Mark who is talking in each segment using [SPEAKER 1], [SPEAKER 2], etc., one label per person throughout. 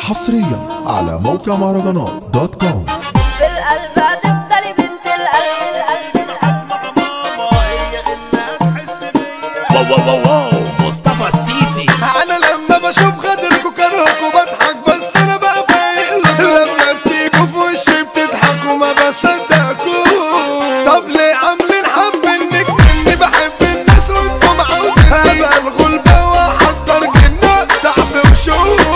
[SPEAKER 1] حصريا على موقع مهرجانات .com.
[SPEAKER 2] في القلب هتفضلي بنت القلب
[SPEAKER 3] ماما هي اللي هتحس بيا. واو مصطفى السيسي.
[SPEAKER 4] انا لما بشوف غدركوا كرهكوا بضحك بس انا بقى فايق لما بتيجوا في وشي بتضحكوا ما بصدقكوا. طب ليه عاملين حب انك مني بحب الناس وانتم عاوزين ابقى الغلبة واحضر جنة تعفي وشوف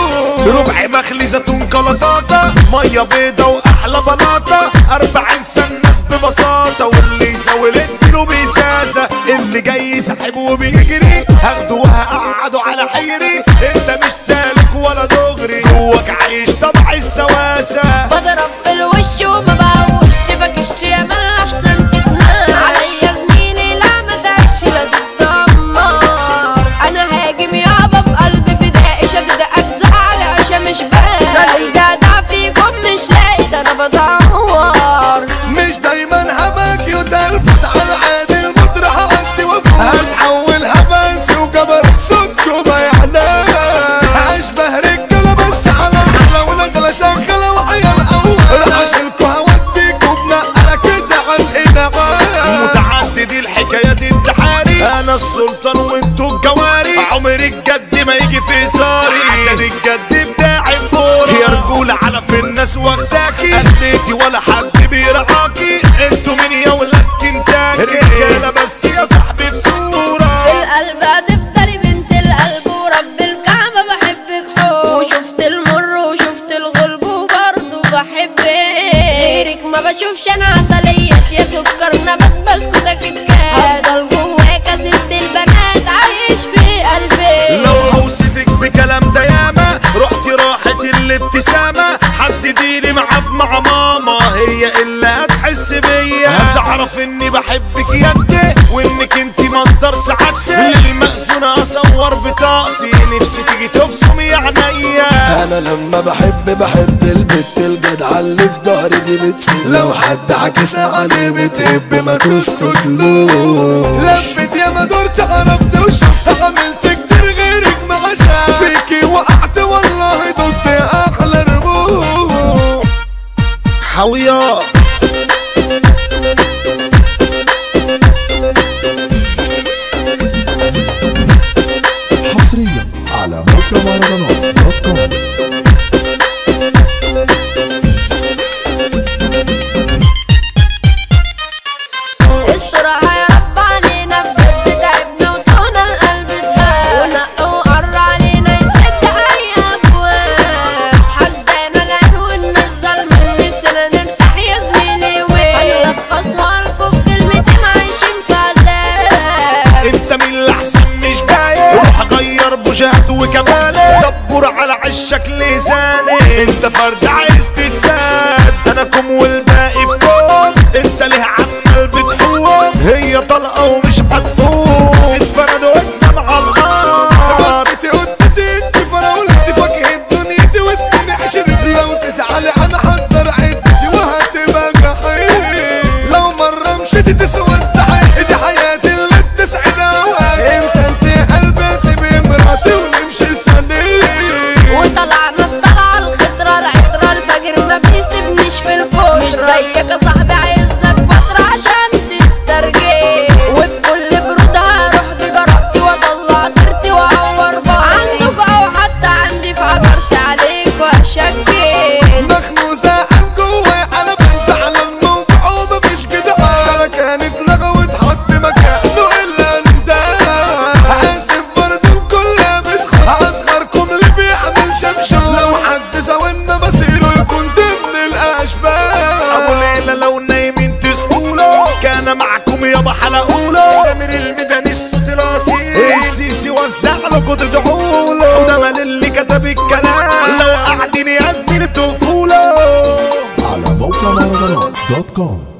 [SPEAKER 3] ربع مخلي زيتون كلاطاطة مية بيضة واحلى بلاطة 40 سنة ناس ببساطة واللي يساوي له بيساسة اللي جاي سحب وبيجري هاخده وهقعده على حيري انت مش سالك ولا دغري جواك عايش طبع السواسة
[SPEAKER 2] بضرب في الوش وما بقوش بكش يا ما احسن تتنام عليا زميلي لا ما تعيش لا تتدمر انا هاجم يابا بقلب فدائي شدد اجزاء على عشا مش باقي الجدع فيكم مش لاقي ده انا بدور
[SPEAKER 4] مش دايما هباك يتلفت على عادي المطرح عندي وفوق هتحول هباسي وجبر صوتكم ضيعنا اشبه رجاله بس على الحلا ونجله شغاله وعيال اول عشلكوا هوديكوا بنقله كده عن الانغام
[SPEAKER 3] متعدد الحكايات انتحاري انا السلطان وانتوا الجواري عمر الجد ما يجي في صاري عشان الجد بتاعي فوري يا رجولة على في الناس واخداكي قديتي ولا حد بيرعاكي انتوا مين يا ولاد كنتاكي رجالة بس يا صاحبي في صورة
[SPEAKER 2] في القلب هتفضلي بنت القلب ورب الكعبة بحبك حب وشفت المر وشفت الغلب وبرضه بحبك غيرك ما بشوفش انا عسلية يا سكر نبات بسكوتك اتكاد هفضل جواك يا ست البنات عايش في قلبي
[SPEAKER 3] لو هوصفك بكلام ده ياما رحتي راحت الابتسامة حدديلي مع ماما هي اللي هتحس بيا هتعرف اني بحبك يدي وانك انتي مصدر سعادتي للمأذونة اصور بطاقتي نفسي تيجي تبصمي يا عينيا
[SPEAKER 4] انا لما بحب البت الجدعه اللي في ظهري دي بتسيب لو حد عكسها عليه بتهب ما تسكتلوش لفت يا ما دورت عرفت وشفت عملت كتير غيرك ما عشان فيكي وقعت والله ضد احلى رموش
[SPEAKER 3] حاوية
[SPEAKER 1] حصريا على موقع مهرجانات .com.
[SPEAKER 2] استرها يا رب علينا بجد تعبنا وطونا القلب اتهاب ونق وقر علينا يسد اي ابواب حسدانا العنوان مش ظالمين نفسنا نرتاح يا زميلي هنلخصها لكم بكلمتين عايشين في عذاب
[SPEAKER 3] انت مين اللي احسن مش باين روح غير بوجهت وكمالي دبر على عشك لساني انت فرد عايز تتساد انا كم والباقي في كوم انت ليه عمال بتحوم هي طلقه ومش هتقوم اتفردوا قدام على النار
[SPEAKER 4] بطتي قدتي انت فراولتي فاكهة دنيتي وسنين عشرتي لو تزعلي انا حضر عدتي وهتبقى جحيم لو مرة مشيتي تسود حياتي حياتي اللي بتسعد اوقاتي انت قلبتي بمراتي ونمشي سنين
[SPEAKER 2] وطلعنا الطلعة الخطرة العطرة الفجر ما بيسيبنيش في الكون مش زيك يا صاحبي عايز لك فترة عشان تسترجي وبكل برودها اروح بجرأتي واطلع طيرتي واعور باطي عندك او حتى عندي في عجرتي عليك واشكي
[SPEAKER 4] مخنوزة قام جواي انا بنزع لما وقع ومفيش جدعان سنة كانت لغة واتحط مكانه الا نداء اسف برضه الكل بتخاف اصغركم اللي بيعمل شمشون لو حد زاولنا مصيره يكون ضمن الاشباه
[SPEAKER 3] ابو ليلى لو نايمين تسقوله كان معكم يابا حلقوله سامر الميداني الصوت راسي السيسي وزع لكم تدعوله وده مال اللي كتب الكلام لو قاعدين يا زميلي تقفوله
[SPEAKER 1] على موقع مهرجانات .com.